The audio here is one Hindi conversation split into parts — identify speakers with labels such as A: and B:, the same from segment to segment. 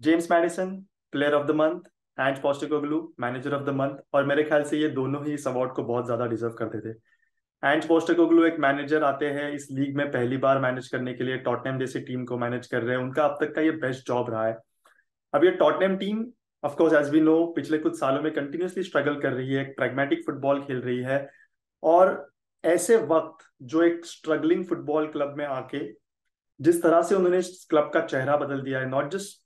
A: James Madison player of the month, Ange Postecoglou manager of the month, और मेरे ख्याल से ये दोनों ही इस अवार्ड को बहुत ज्यादा डिजर्व करते थे। एंज पोस्टेकोग्लू एक मैनेजर आते हैं इस लीग में पहली बार मैनेज करने के लिए, टॉटनहम जैसी टीम को मैनेज कर रहे हैं, उनका अब तक का ये बेस्ट जॉब रहा है। अब ये Tottenham team of course as we know पिछले कुछ सालों में कंटिन्यूसली स्ट्रगल कर रही है, एक प्रैग्मेटिक फुटबॉल खेल रही है। और ऐसे वक्त जो एक स्ट्रगलिंग फुटबॉल क्लब में आके जिस तरह से उन्होंने इस क्लब का चेहरा बदल दिया है, not just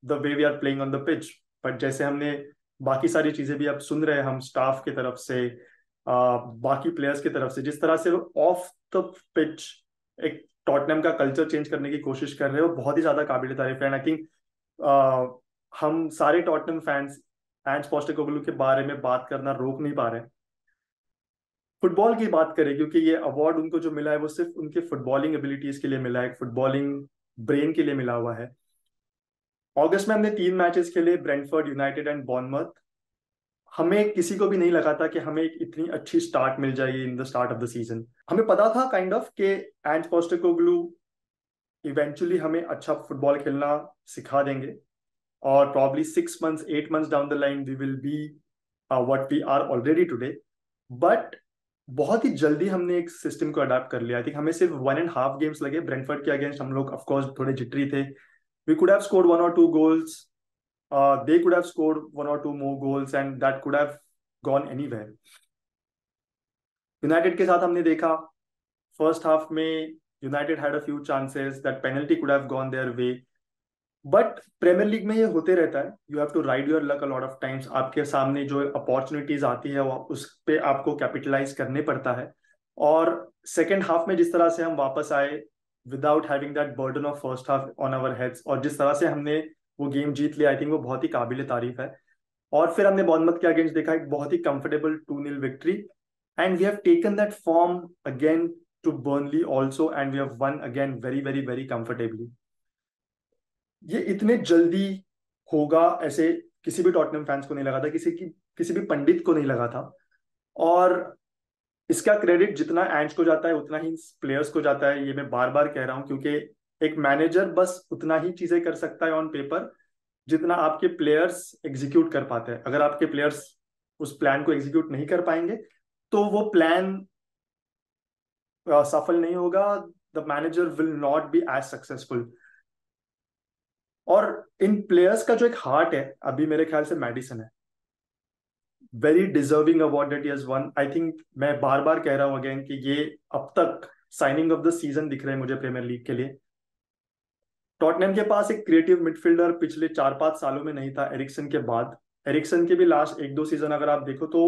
A: the way we are playing on the pitch, but जैसे हमने बाकी सारी चीजें भी अब सुन रहे हैं हम स्टाफ की तरफ से, बाकी प्लेयर्स की तरफ से, जिस तरह से वो ऑफ द पिच एक टॉटनहम का कल्चर चेंज करने की कोशिश कर रहे हो, बहुत ही ज्यादा काबिल तारीफ है। आई थिंक हम सारे टॉटनहम फैंस एंज पोस्टेकोग्लू के बारे में बात करना रोक नहीं पा रहे हैं। फुटबॉल की बात करें, क्योंकि ये अवार्ड उनको जो मिला है वो सिर्फ उनके फुटबॉलिंग एबिलिटीज के लिए मिला है, फुटबॉलिंग ब्रेन के लिए मिला हुआ है। अगस्त में हमने 3 मैचेस खेले, ब्रेंटफोर्ड, यूनाइटेड एंड बॉर्नमथ। हमें किसी को भी नहीं लगा था कि हमें एक इतनी अच्छी स्टार्ट मिल जाएगी in the start of the season. हमें पता था काइंड ऑफ कि एंज पोस्टेकोग्लू इवेंचुअली हमें अच्छा फुटबॉल खेलना सिखा देंगे, और probably 6 months 8 months down the line we will be what we are already today. But बहुत ही जल्दी हमने एक सिस्टम को अडाप्ट कर लिया। आई थिंक हमें सिर्फ 1.5 गेम्स लगे ब्रेंटफोर्ड के अगेंस्ट, हम लोग ऑफकोर्स थोड़े जिटरी थे। We could have scored 1 or 2 goals, they could have scored 1 or 2 more goals and that could have gone anywhere. United के साथ हमने देखा फर्स्ट हाफ में United had a few chances that penalty could have gone their way, but premier league में ये होते रहता है, you have to ride your luck a lot of times. आपके सामने जो अपॉर्चुनिटीज आती है वो उस पे आपको कैपिटलाइज करने पड़ता है। और सेकेंड हाफ में जिस तरह से हम वापस आए without having that burden of first half on our heads, और जिस तरह से हमने वो गेम जीत लिया, आई थिंक वो बहुत ही काबिल तारीफ है। और फिर हमने बॉर्नमथ के अगेंस्ट देखा एक बहुत ही comfortable 2-0 victory, and we have taken that form again to Burnley also, and we have won again very very very comfortably. ये इतने जल्दी होगा ऐसे किसी भी टॉटनहम फैंस को नहीं लगा था, किसी भी पंडित को नहीं लगा था। और इसका क्रेडिट जितना एंज को जाता है उतना ही प्लेयर्स को जाता है, ये मैं बार बार कह रहा हूं, क्योंकि एक मैनेजर बस उतना ही चीजें कर सकता है ऑन पेपर जितना आपके प्लेयर्स एग्जीक्यूट कर पाते हैं। अगर आपके प्लेयर्स उस प्लान को एग्जीक्यूट नहीं कर पाएंगे तो वो प्लान सफल नहीं होगा, the manager will not be as successful. और इन प्लेयर्स का जो एक हार्ट है अभी मेरे ख्याल से मैडिसन है, very deserving award that he has one. I think मैं बार बार कह रहा हूं अगेन कि ये अब तक साइनिंग ऑफ द सीजन दिख रहे हैं मुझे प्रीमियर लीग के लिए। टॉटनहम के पास एक क्रिएटिव मिडफील्डर पिछले 4-5 सालों में नहीं था एरिक्सन के बाद। एरिक्सन के भी लास्ट 1-2 सीजन अगर आप देखो तो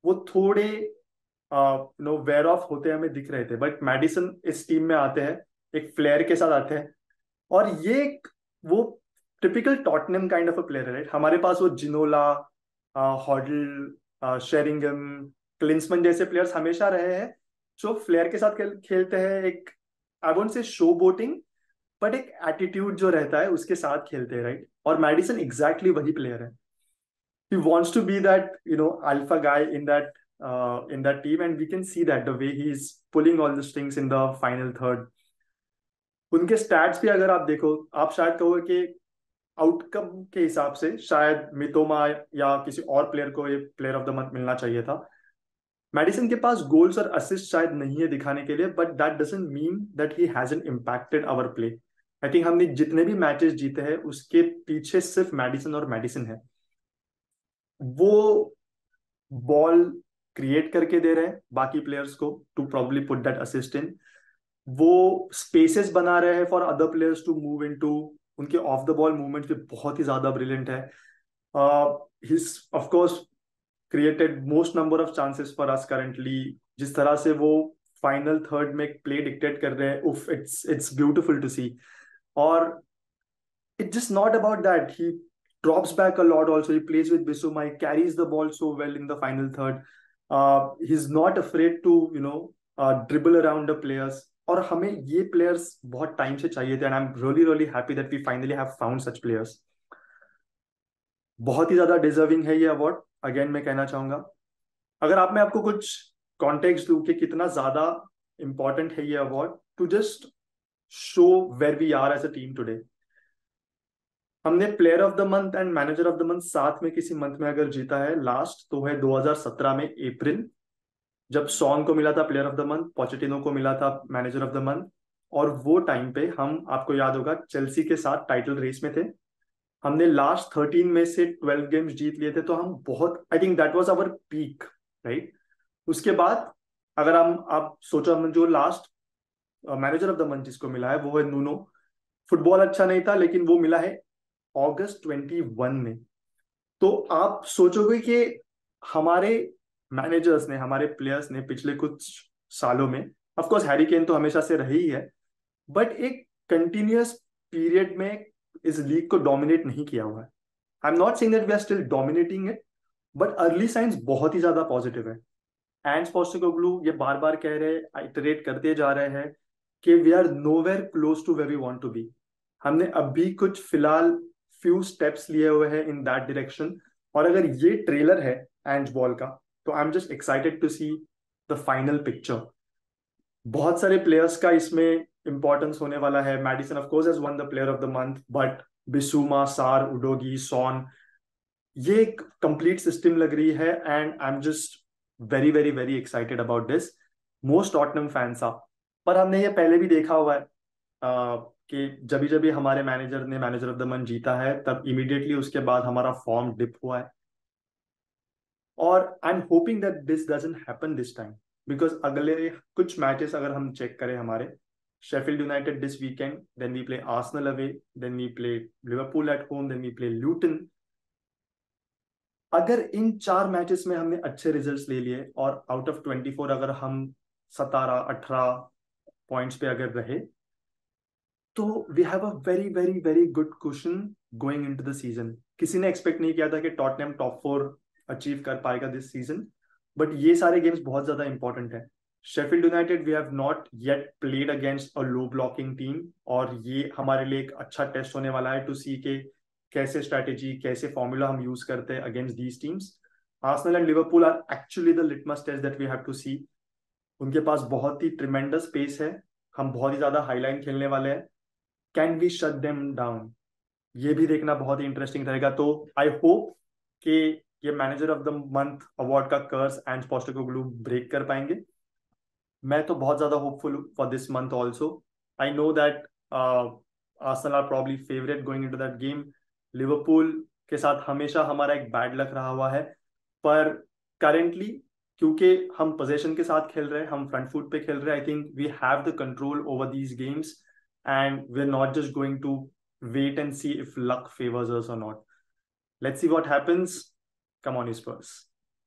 A: वो थोड़े नो वेयर ऑफ होते हमें दिख रहे थे, बट मैडिसन इस टीम में आते हैं एक फ्लेयर के साथ आते हैं, और ये वो typical Tottenham kind of a player है, राइट? हमारे पास वो जिनोला, हॉडल, शेरिंगम, क्लिंसमैन जैसे प्लेयर्स हमेशा रहे हैं जो फ्लेयर के साथ खेलते हैं, एक I won't say show boating, but एक एटीट्यूड जो रहता है उसके साथ खेलते हैं, राइट? और मैडिसन एग्जैक्टली वही प्लेयर है। ही wants to be that alpha guy in that team, and we can see that the way he is pulling all the strings in the final third. उनके स्टैट्स भी अगर आप देखो, आप शायद कहोगे कि आउटकम के हिसाब से शायद मितोमा या किसी और प्लेयर को ये प्लेयर ऑफ द मंथ मिलना चाहिए था। मैडिसन के पास गोल्स और असिस्ट शायद नहीं है दिखाने के लिए, but that doesn't mean that he hasn't impacted our play. I think हमने जितने भी मैचेस जीते हैं उसके पीछे सिर्फ मैडिसन और मैडिसन है। वो बॉल क्रिएट करके दे रहे हैं बाकी प्लेयर्स को to probably put that assist in, वो स्पेसेस बना रहे हैं for other players to move into, उनके ऑफ द बॉल मूवमेंट भी बहुत ही ज्यादा ब्रिलियंट है। His of course created most number of chances for us currently, जिस तरह से वो फाइनल थर्ड में प्ले डिक्टेट कर रहे हैं, उफ, इट्स ब्यूटिफुल टू सी। और it's just not about that. He drops back a lot also. He plays with Bissouma. He carries the ball so well in the final third. He's not afraid to, dribble around the players. और हमें ये प्लेयर्स बहुत टाइम से चाहिए थे, and I am really really happy that we finally have found such players. बहुत ही ज्यादा डिजर्विंग है ये अवार्ड, अगेन मैं कहना चाहूंगा। अगर आप मैं आपको कुछ कॉन्टेक्स्ट दूं कि कितना ज्यादा इंपॉर्टेंट है ये award to just show where we are as a team today. हमने player of the month and manager of the month साथ में किसी मंथ में अगर जीता है लास्ट, तो है 2017 में अप्रैल, जब सॉन को मिला था player of the month, Pochettino को मिला था मैनेजर ऑफ द मंथ। और वो टाइम पे हम, आपको याद होगा, चेल्सी के साथ टाइटल रेस में थे। हमने लास्ट 13 में से 12 गेम्स जीत लिए थे, तो हम बहुत, I think that was our peak, right. उसके बाद अगर हम, आप सोचो, हम जो last manager of the month जिसको मिला है वो है नूनो। फुटबॉल अच्छा नहीं था, लेकिन वो मिला है अगस्त 21 में। तो आप सोचोगे कि हमारे मैनेजर्स ने, हमारे प्लेयर्स ने पिछले कुछ सालों में, ऑफ कोर्स हैरी केन तो हमेशा से रही ही है, बट एक कंटिन्यूअस पीरियड में इस लीग को डोमिनेट नहीं किया हुआ है। I am not saying that we are still dominating it, but early signs बहुत ही ज्यादा पॉजिटिव है। एंज पोस्टेकोग्लू ये बार बार कह रहे हैं, इटरेट करते जा रहे हैं कि we are nowhere close to where we want to be. हमने अभी कुछ फिलहाल फ्यू स्टेप्स लिए हुए हैं इन दैट डायरेक्शन। और अगर ये ट्रेलर है एंज बॉल का, तो I am just excited to see the final picture. बहुत सारे प्लेयर्स का इसमें इंपॉर्टेंस होने वाला है। Madison of course has won the player of the month, but Bissouma, Sarr, Udogie, sworn, ये एक कंप्लीट सिस्टम लग रही है। And I am just very very very excited about this. Most Tottenham fans आप, पर हमने ये पहले भी देखा हुआ है कि जब जब हमारे मैनेजर ने मैनेजर ऑफ द मंथ जीता है, तब इमीडिएटली उसके बाद हमारा फॉर्म डिप हुआ है। और I am hoping that this doesn't happen this time, because अगले कुछ मैचेस अगर हम चेक करें हमारे, Sheffield United this weekend, then we play Arsenal away, then we play Liverpool at home, then we play Luton. अगर इन 4 मैचेस में हमने अच्छे रिजल्ट्स ले लिए और आउट ऑफ 24 अगर हम 17-18 पॉइंट्स पे अगर रहे, तो we have a very very very good cushion going into the season. किसी ने एक्सपेक्ट नहीं किया था कि टॉटनहम टॉप 4 अचीव कर पाएगा दिस सीजन, बट ये सारे गेम्स बहुत ज्यादा इंपॉर्टेंट है। Sheffield United we have not yet played against a low blocking team, और ये हमारे लिए एक अच्छा टेस्ट होने वाला है टू सी के कैसे स्ट्रैटेजी, कैसे फॉर्मूला हम यूज करते हैं against these teams. Arsenal and Liverpool are actually the litmus test that we have to see. उनके पास बहुत ही ट्रिमेंडस पेस है, हम बहुत ही ज्यादा हाईलाइन खेलने वाले हैं। Can we shut them down, ये भी देखना बहुत ही इंटरेस्टिंग रहेगा। तो आई होप कि ये manager of the month award का कर्स एंज पोस्टेकोग्लू ब्रेक कर पाएंगे। मैं तो बहुत ज्यादा hopeful for this month also. I know that Arsenal are probably favourite going into that game. Liverpool के साथ हमेशा हमारा एक बैड लक रहा हुआ है, पर करेंटली क्योंकि हम पोजेशन के साथ खेल रहे हैं, हम फ्रंट फुट पे खेल रहे हैं, I think we have the control over these games, and we are not just going to wait and see if luck favors us or not. Let's see what happens. Come on, Spurs.